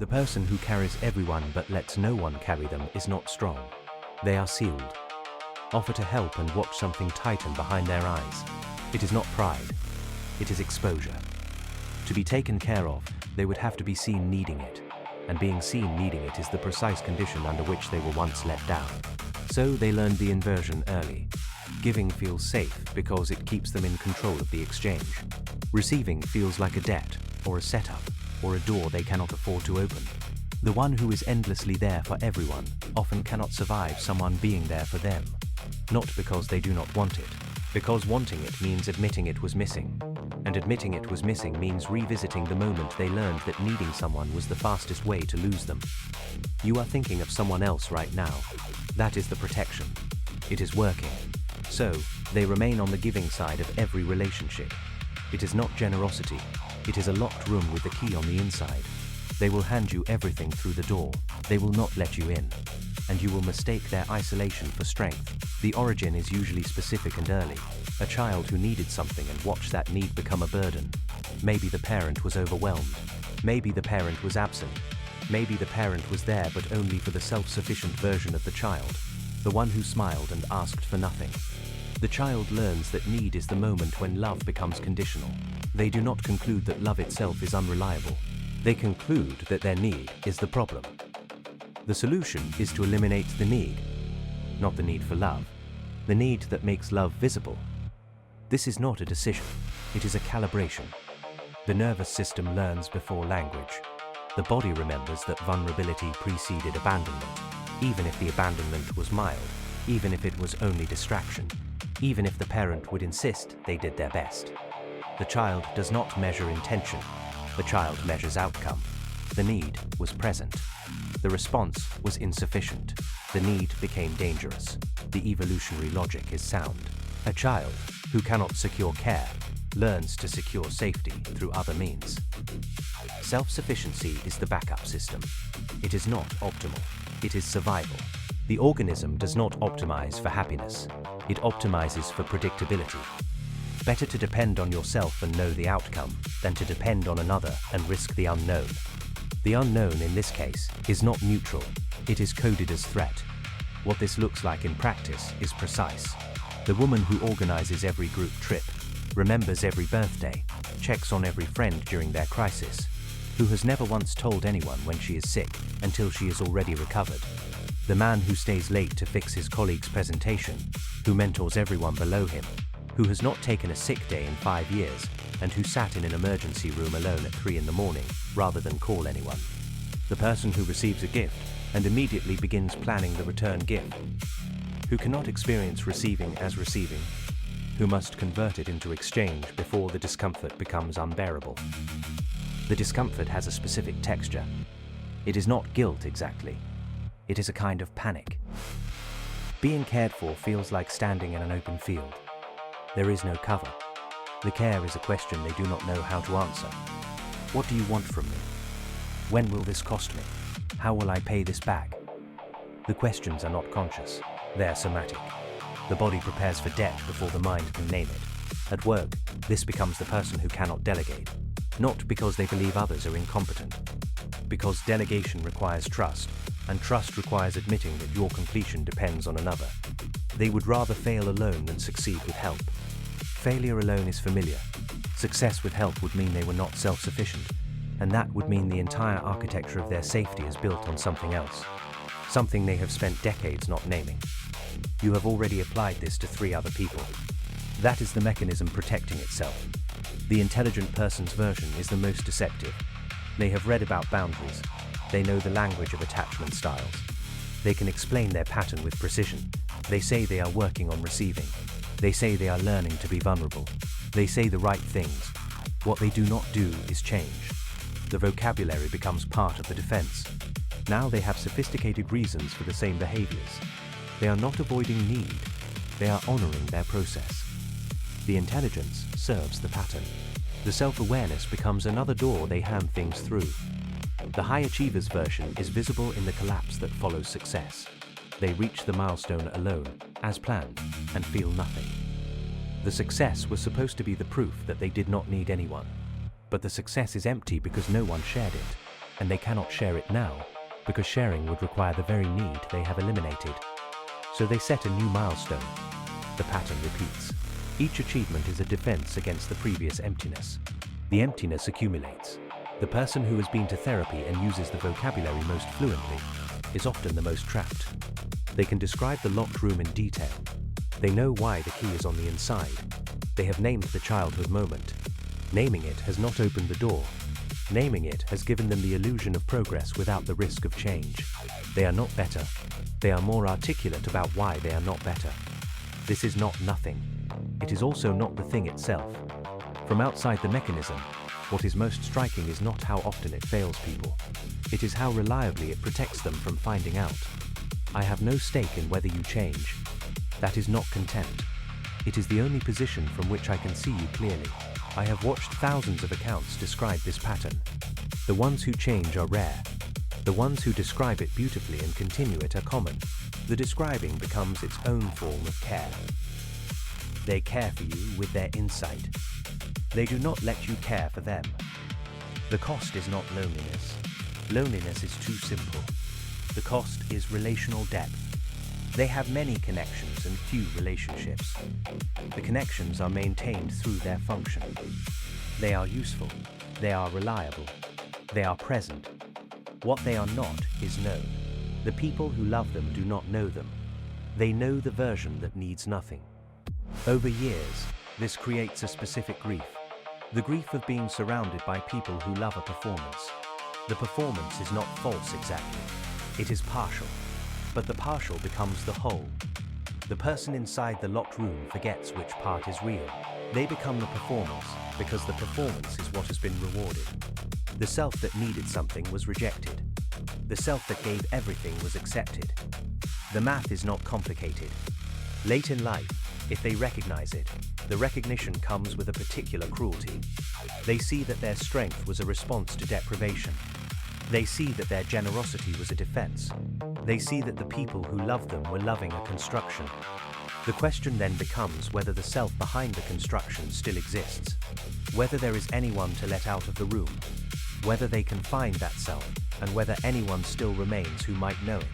The person who carries everyone but lets no one carry them is not strong. They are sealed. Offer to help and watch something tighten behind their eyes. It is not pride. It is exposure. To be taken care of, they would have to be seen needing it. And being seen needing it is the precise condition under which they were once let down. So they learned the inversion early. Giving feels safe because it keeps them in control of the exchange. Receiving feels like a debt, or a setup, or a door they cannot afford to open. The one who is endlessly there for everyone often cannot survive someone being there for them. Not because they do not want it, because wanting it means admitting it was missing. And admitting it was missing means revisiting the moment they learned that needing someone was the fastest way to lose them. You are thinking of someone else right now. That is the protection. It is working. So, they remain on the giving side of every relationship. It is not generosity. It is a locked room with the key on the inside. They will hand you everything through the door. They will not let you in. And you will mistake their isolation for strength. The origin is usually specific and early. A child who needed something and watched that need become a burden. Maybe the parent was overwhelmed. Maybe the parent was absent. Maybe the parent was there but only for the self-sufficient version of the child, the one who smiled and asked for nothing. The child learns that need is the moment when love becomes conditional. They do not conclude that love itself is unreliable. They conclude that their need is the problem. The solution is to eliminate the need, not the need for love, the need that makes love visible. This is not a decision, it is a calibration. The nervous system learns before language. The body remembers that vulnerability preceded abandonment, even if the abandonment was mild, even if it was only distraction, even if the parent would insist they did their best. The child does not measure intention, the child measures outcome. The need was present. The response was insufficient. The need became dangerous. The evolutionary logic is sound. A child who cannot secure care learns to secure safety through other means. Self-sufficiency is the backup system. It is not optimal. It is survival. The organism does not optimize for happiness. It optimizes for predictability. Better to depend on yourself and know the outcome than to depend on another and risk the unknown. The unknown in this case is not neutral. It is coded as threat. What this looks like in practice is precise. The woman who organizes every group trip, remembers every birthday, checks on every friend during their crisis, who has never once told anyone when she is sick until she is already recovered. The man who stays late to fix his colleague's presentation, who mentors everyone below him, who has not taken a sick day in 5 years, and who sat in an emergency room alone at 3 in the morning rather than call anyone. The person who receives a gift and immediately begins planning the return gift, who cannot experience receiving as receiving, who must convert it into exchange before the discomfort becomes unbearable. The discomfort has a specific texture. It is not guilt exactly. It is a kind of panic. Being cared for feels like standing in an open field. There is no cover. The care is a question they do not know how to answer. What do you want from me? When will this cost me? How will I pay this back? The questions are not conscious. They are somatic. The body prepares for debt before the mind can name it. At work, this becomes the person who cannot delegate. Not because they believe others are incompetent. Because delegation requires trust, and trust requires admitting that your completion depends on another. They would rather fail alone than succeed with help. Failure alone is familiar. Success with help would mean they were not self-sufficient, and that would mean the entire architecture of their safety is built on something else. Something they have spent decades not naming. You have already applied this to 3 other people. That is the mechanism protecting itself. The intelligent person's version is the most deceptive. They have read about boundaries. They know the language of attachment styles. They can explain their pattern with precision. They say they are working on receiving. They say they are learning to be vulnerable. They say the right things. What they do not do is change. The vocabulary becomes part of the defense. Now they have sophisticated reasons for the same behaviors. They are not avoiding need. They are honoring their process. The intelligence serves the pattern. The self-awareness becomes another door they hand things through. The high achievers version is visible in the collapse that follows success. They reach the milestone alone, as planned, and feel nothing. The success was supposed to be the proof that they did not need anyone. But the success is empty because no one shared it. and they cannot share it now because sharing would require the very need they have eliminated. So they set a new milestone. The pattern repeats. Each achievement is a defense against the previous emptiness. The emptiness accumulates. The person who has been to therapy and uses the vocabulary most fluently is often the most trapped. They can describe the locked room in detail. They know why the key is on the inside. They have named the childhood moment. Naming it has not opened the door. Naming it has given them the illusion of progress without the risk of change. They are not better. They are more articulate about why they are not better. This is not nothing. It is also not the thing itself. From outside the mechanism, what is most striking is not how often it fails people. It is how reliably it protects them from finding out. I have no stake in whether you change. That is not contempt. It is the only position from which I can see you clearly. I have watched thousands of accounts describe this pattern. The ones who change are rare. The ones who describe it beautifully and continue it are common. The describing becomes its own form of care. They care for you with their insight. They do not let you care for them. The cost is not loneliness. Loneliness is too simple. The cost is relational depth. They have many connections and few relationships. The connections are maintained through their function. They are useful. They are reliable. They are present. What they are not is known. The people who love them do not know them. They know the version that needs nothing. Over years, this creates a specific grief. The grief of being surrounded by people who love a performance. The performance is not false exactly. It is partial. But the partial becomes the whole. The person inside the locked room forgets which part is real. They become the performance because the performance is what has been rewarded. The self that needed something was rejected. The self that gave everything was accepted. The math is not complicated. Late in life, if they recognize it, the recognition comes with a particular cruelty. They see that their strength was a response to deprivation. They see that their generosity was a defense. They see that the people who loved them were loving a construction. The question then becomes whether the self behind the construction still exists, whether there is anyone to let out of the room, whether they can find that self, and whether anyone still remains who might know it.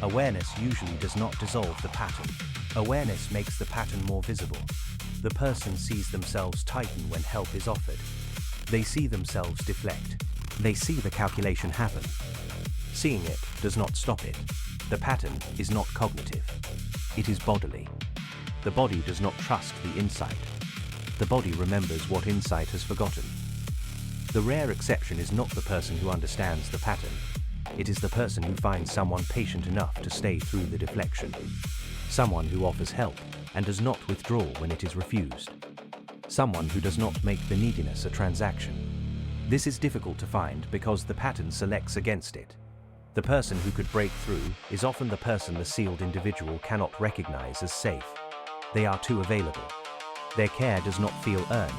Awareness usually does not dissolve the pattern. Awareness makes the pattern more visible. The person sees themselves tighten when help is offered. They see themselves deflect. They see the calculation happen. Seeing it does not stop it. The pattern is not cognitive. It is bodily. The body does not trust the insight. The body remembers what insight has forgotten. The rare exception is not the person who understands the pattern. It is the person who finds someone patient enough to stay through the deflection. Someone who offers help and does not withdraw when it is refused. Someone who does not make the neediness a transaction. This is difficult to find because the pattern selects against it. The person who could break through is often the person the sealed individual cannot recognize as safe. They are too available. Their care does not feel earned.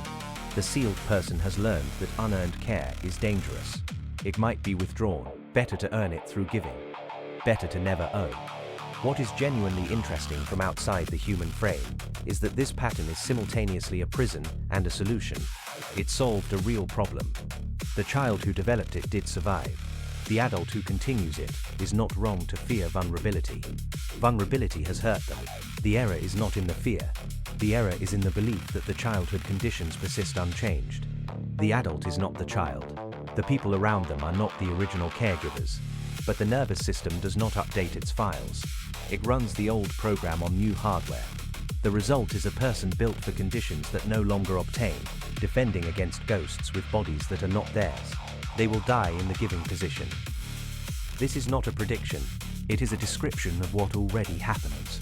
The sealed person has learned that unearned care is dangerous. It might be withdrawn. Better to earn it through giving. Better to never owe. What is genuinely interesting from outside the human frame is that this pattern is simultaneously a prison and a solution. It solved a real problem. The child who developed it did survive. The adult who continues it is not wrong to fear vulnerability. Vulnerability has hurt them. The error is not in the fear. The error is in the belief that the childhood conditions persist unchanged. The adult is not the child. The people around them are not the original caregivers. But the nervous system does not update its files. It runs the old program on new hardware. The result is a person built for conditions that no longer obtain, defending against ghosts with bodies that are not theirs. They will die in the giving position. This is not a prediction. It is a description of what already happens.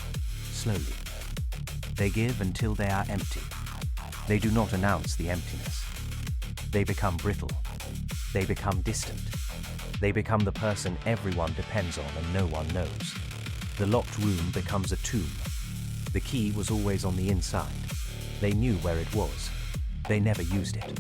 Slowly. They give until they are empty. They do not announce the emptiness. They become brittle. They become distant. They become the person everyone depends on and no one knows. The locked room becomes a tomb. The key was always on the inside. They knew where it was. They never used it.